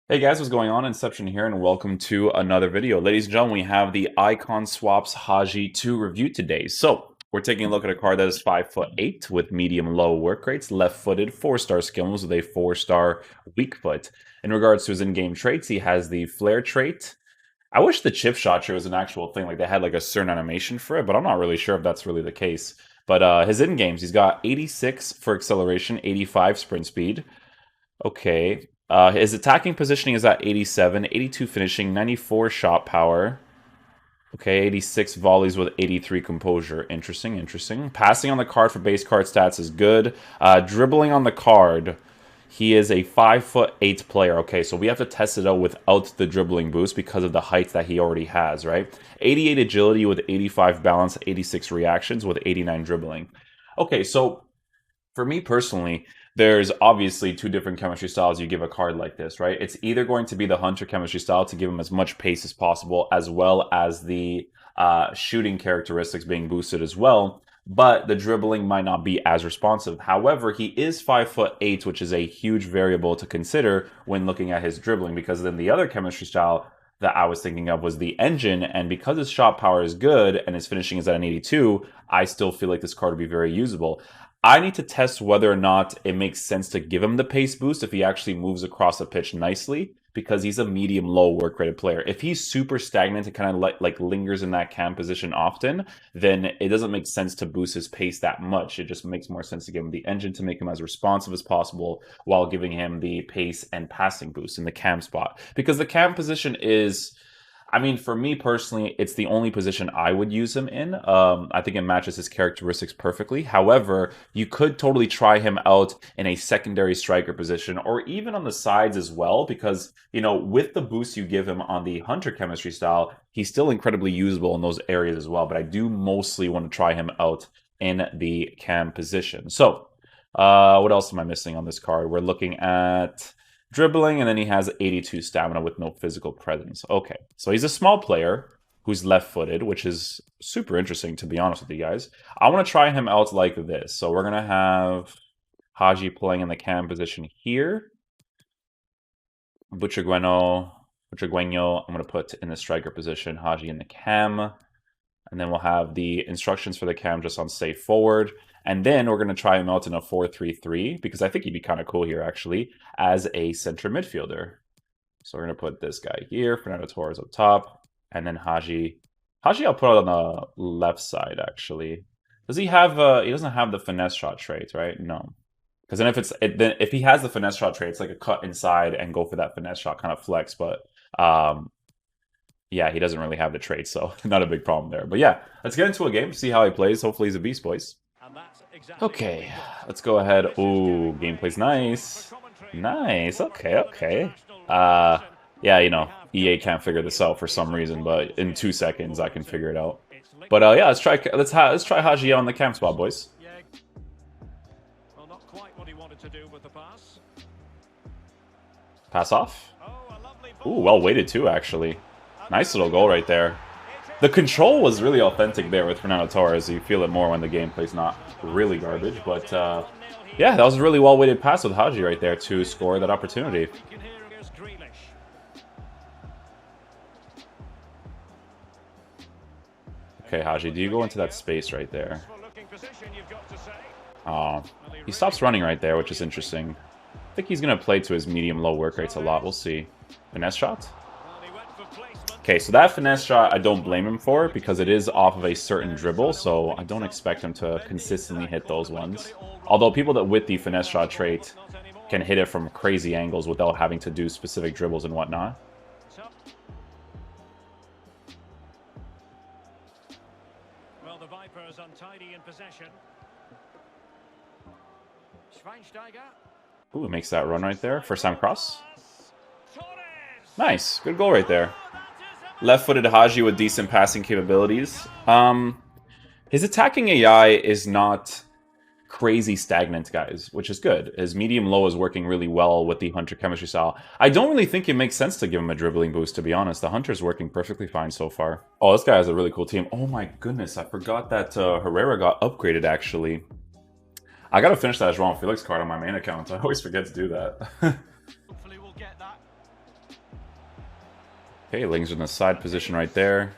Hey guys, what's going on? Inception here, and welcome to another video. Ladies and gentlemen, we have the Icon Swaps Hagi 2 review today. So, we're taking a look at a card that is 5'8" with medium-low work rates, left-footed, 4-star skills with a 4-star weak foot. In regards to his in-game traits, he has the Flare trait. I wish the chip shot trait was an actual thing, like they had like a certain animation for it, but I'm not really sure if that's really the case. But his in-games, he's got 86 for acceleration, 85 sprint speed. Okay. His attacking positioning is at 87, 82 finishing, 94 shot power. Okay, 86 volleys with 83 composure. Interesting, interesting. Passing on the card for base card stats is good. Dribbling on the card, he is a 5'8" player. Okay, so we have to test it out without the dribbling boost because of the height that he already has, right? 88 agility with 85 balance, 86 reactions with 89 dribbling. Okay, so for me personally, there's obviously two different chemistry styles you give a card like this, right? It's either going to be the Hunter chemistry style to give him as much pace as possible, as well as the shooting characteristics being boosted as well. But the dribbling might not be as responsive. However, he is 5'8", which is a huge variable to consider when looking at his dribbling, because then the other chemistry style that I was thinking of was the engine, and because his shot power is good and his finishing is at an 82, I still feel like this card would be very usable. I need to test whether or not it makes sense to give him the pace boost if he actually moves across the pitch nicely, because he's a medium-low work rated player. If he's super stagnant and kind of like lingers in that cam position often, then it doesn't make sense to boost his pace that much. It just makes more sense to give him the engine to make him as responsive as possible while giving him the pace and passing boost in the cam spot. Because the cam position is, I mean, for me personally, it's the only position I would use him in. I think it matches his characteristics perfectly. However, you could totally try him out in a secondary striker position or even on the sides as well, because, you know, with the boost you give him on the Hunter chemistry style, he's still incredibly usable in those areas as well. But I do mostly want to try him out in the cam position. So, what else am I missing on this card? We're looking at dribbling, and then he has 82 stamina with no physical presence. Okay, so he's a small player who's left-footed, which is super interesting, to be honest with you guys. I want to try him out like this. So we're going to have Hagi playing in the cam position here. Butragueno, I'm going to put in the striker position, Hagi in the cam. And then we'll have the instructions for the cam just on stay forward. And then we're going to try him out in a 4-3-3, because I think he'd be kind of cool here, actually, as a center midfielder. So we're going to put this guy here, Fernando Torres up top, and then Hagi. Hagi I'll put on the left side, actually. Does he have, he doesn't have the finesse shot trait, right? No. Because then then if he has the finesse shot trait, it's like a cut inside and go for that finesse shot kind of flex, but yeah, he doesn't really have the trait, so not a big problem there. But yeah, let's get into a game, see how he plays. Hopefully he's a beast, boys. Okay, let's go ahead. Ooh, gameplay's nice. Nice, okay, okay. Yeah, you know, EA can't figure this out for some reason, but in 2 seconds I can figure it out. But yeah, let's try Hagi on the cam spot, boys. Pass off. Ooh, well weighted too, actually. Nice little goal right there. The control was really authentic there with Fernando Torres. You feel it more when the gameplay's not really garbage. But yeah, that was a really well-weighted pass with Hagi right there to score that opportunity. Okay, Hagi, do you go into that space right there? Oh, he stops running right there, which is interesting. I think he's going to play to his medium-low work rates a lot. We'll see. Finesse shot? Okay, so that finesse shot, I don't blame him for, because it is off of a certain dribble, so I don't expect him to consistently hit those ones. Although people that with the finesse shot trait can hit it from crazy angles without having to do specific dribbles and whatnot. Well, the Vipers untidy in possession. Ooh, makes that run right there. First time cross. Nice, good goal right there. Left-footed Hagi with decent passing capabilities. His attacking AI is not crazy stagnant, guys, which is good. His medium-low is working really well with the Hunter chemistry style. I don't really think it makes sense to give him a dribbling boost, to be honest. The Hunter's working perfectly fine so far. Oh, this guy has a really cool team. Oh my goodness, I forgot that Herrera got upgraded, actually. I gotta finish that João Felix card on my main account. I always forget to do that. Okay, Ling's in the side position right there.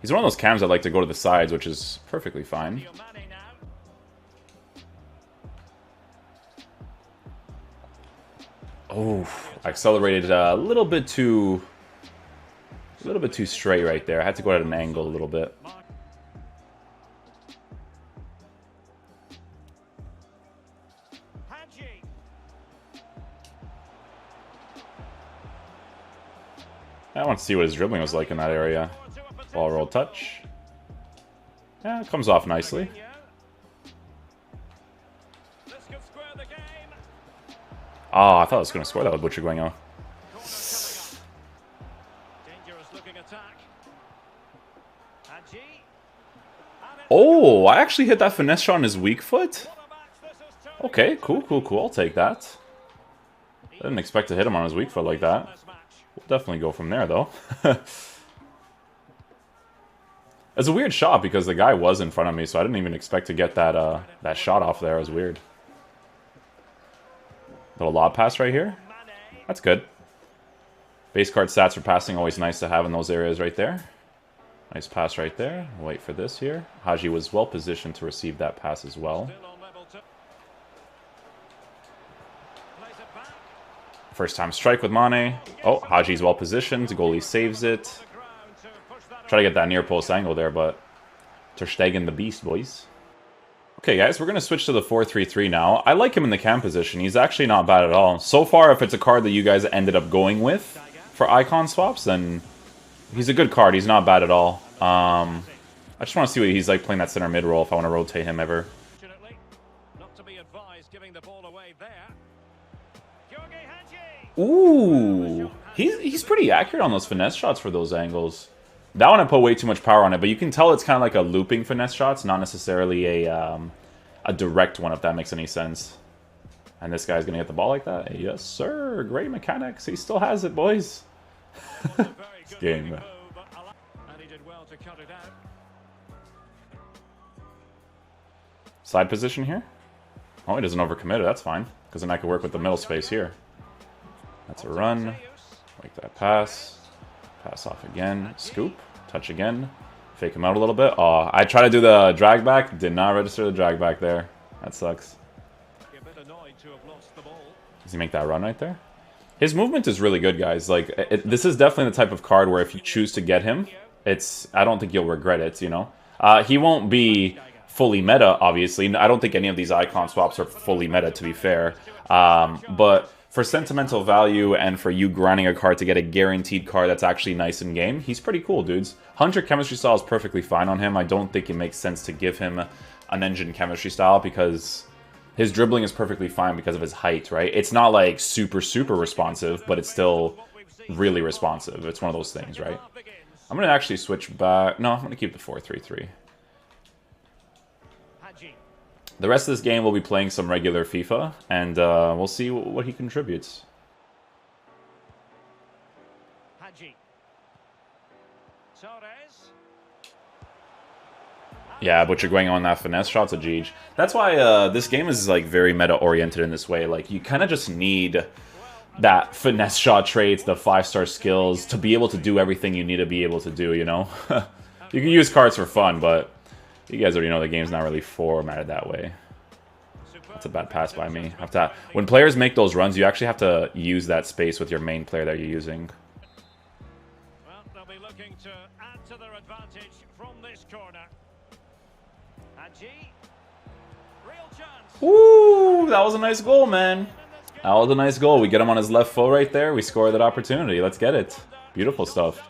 He's one of those cams that like to go to the sides, which is perfectly fine. Oh, I accelerated a little bit too straight right there. I had to go at an angle a little bit. I want to see what his dribbling was like in that area. Ball roll touch. Yeah, it comes off nicely. Oh, I thought I was going to score that with Butcher going on. Oh, I actually hit that finesse shot on his weak foot? Okay, cool, cool, cool. I'll take that. I didn't expect to hit him on his weak foot like that. We'll definitely go from there, though. It's a weird shot because the guy was in front of me, so I didn't even expect to get that that shot off there. It was weird. Little lob pass right here. That's good. Base card stats for passing, always nice to have in those areas right there. Nice pass right there. Wait for this here. Hagi was well positioned to receive that pass as well. First time strike with Mane. Oh, Hagi's well positioned. The goalie saves it. Try to get that near post angle there, but Ter Stegen the beast, boys. Okay, guys, we're going to switch to the 4-3-3 now. I like him in the cam position. He's actually not bad at all. So far, if it's a card that you guys ended up going with for icon swaps, then he's a good card. He's not bad at all. I just want to see what he's like playing that center mid role if I want to rotate him ever. Ooh, he's pretty accurate on those finesse shots for those angles. That one I put way too much power on it, but you can tell it's kind of like a looping finesse shots, not necessarily a direct one, if that makes any sense. And this guy's going to get the ball like that? Yes, sir. Great mechanics. He still has it, boys. This game. Side position here? Oh, he doesn't overcommit it. That's fine, because then I can work with the middle space here. That's a run. Make that pass. Pass off again. Scoop. Touch again. Fake him out a little bit. Oh, I tried to do the drag back. Did not register the drag back there. That sucks. Does he make that run right there? His movement is really good, guys. Like, this is definitely the type of card where if you choose to get him, I don't think you'll regret it, you know? He won't be fully meta, obviously. I don't think any of these icon swaps are fully meta, to be fair. But for sentimental value and for you grinding a card to get a guaranteed card that's actually nice in game, he's pretty cool, dudes. Hunter chemistry style is perfectly fine on him. I don't think it makes sense to give him an engine chemistry style because his dribbling is perfectly fine because of his height, right? It's not like super, super responsive, but it's still really responsive. It's one of those things, right? I'm going to actually switch back. No, I'm going to keep the 4-3-3. The rest of this game, we'll be playing some regular FIFA, and we'll see what he contributes. Yeah, but you're going on that finesse shot's a Jeej. That's why this game is like very meta-oriented in this way. Like, you kind of just need that finesse shot traits, the 5-star skills, to be able to do everything you need to be able to do, you know? You can use cards for fun, but you guys already know the game's not really formatted that way. That's a bad pass by me. When players make those runs, you actually have to use that space with your main player that you're using. Well, they'll be looking to add to their advantage from this corner. Hagi. Real chance. Ooh, that was a nice goal, man. That was a nice goal. We get him on his left foot right there. We score that opportunity. Let's get it. Beautiful stuff.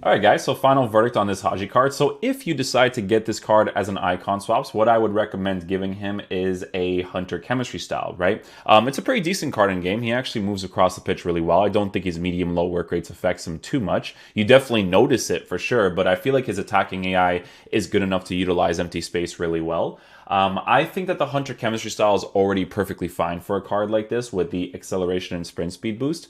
Alright guys, so final verdict on this Hagi card. So if you decide to get this card as an icon swaps, what I would recommend giving him is a Hunter chemistry style, right? It's a pretty decent card in game. He actually moves across the pitch really well. I don't think his medium-low work rates affects him too much. You definitely notice it for sure, but I feel like his attacking AI is good enough to utilize empty space really well. I think that the Hunter chemistry style is already perfectly fine for a card like this with the acceleration and sprint speed boost,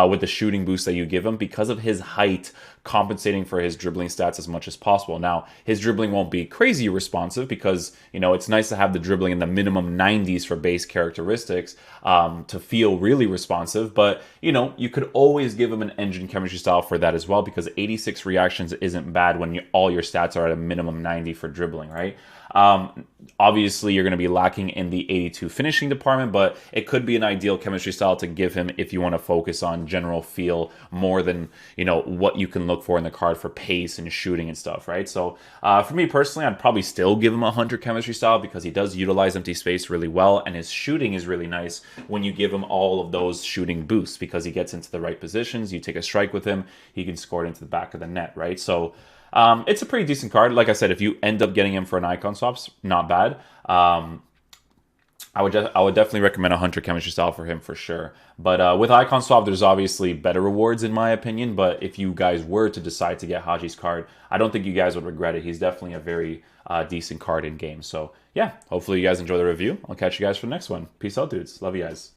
with the shooting boost that you give him because of his height compensating for his dribbling stats as much as possible. Now, his dribbling won't be crazy responsive because, you know, it's nice to have the dribbling in the minimum 90s for base characteristics to feel really responsive, but, you know, you could always give him an engine chemistry style for that as well because 86 reactions isn't bad when all your stats are at a minimum 90 for dribbling, right? Obviously, you're going to be lacking in the 82 finishing department, but it could be an ideal chemistry style to give him if you want to focus on general feel more than, you know, what you can look for in the card for pace and shooting and stuff, right? So for me personally, I'd probably still give him a Hunter chemistry style because he does utilize empty space really well, and his shooting is really nice when you give him all of those shooting boosts because he gets into the right positions. You take a strike with him, he can score it into the back of the net, right? So it's a pretty decent card. Like I said, if you end up getting him for an icon swaps, not bad. I would definitely recommend a Hunter chemistry style for him for sure. But with icon swap, there's obviously better rewards in my opinion. But if you guys were to decide to get Haji's card, I don't think you guys would regret it. He's definitely a very decent card in game. So yeah, hopefully you guys enjoy the review. I'll catch you guys for the next one. Peace out, dudes. Love you guys.